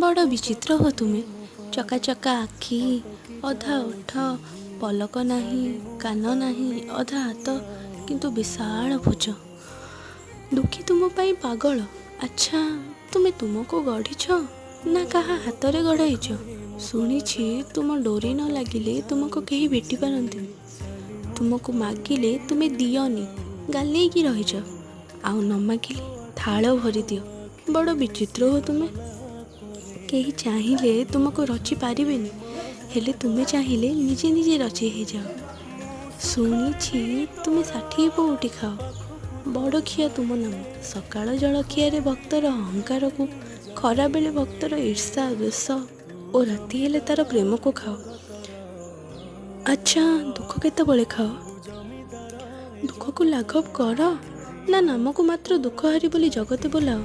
बड़ विचित्र हो तुमे। चका चका आखि, अधा ओठ, पलक नहीं, कान नहीं, अधा हाथ, किंतु विशाल भुज। दुखी तुम पाई पागल। अच्छा, तुमे तुमको गढ़ीछ ना कहा हाथ रे गढ़ाइछ? शुणिछि तुम डोरी न लगिले तुमको कहीं भेटी पारंती। तुमको मागिले तुमे दियनी, गालेकी रहीछ। आउ न मागिले थाल भरी दियो। बड़ विचित्र हो तुमे। कहीं चाहिए तुमको रची पारिबेनी, हेले तुमे चाहिए निजे निजे रची हो जाओ। शुणिछि तुमे 60 पौटी खाओ। बड़ खिया तुम नाम। सकाळ जलखिया रे भक्तर अहंकार को, खरा बेले भक्तर ईर्षा द्वेष और राति हेले तार प्रेम को खाओ। अच्छा, दुख केतेबेले खाओ? दुख को लाघव कर ना नाम को मात्र दुख हारी बोली जगते बोलाओ।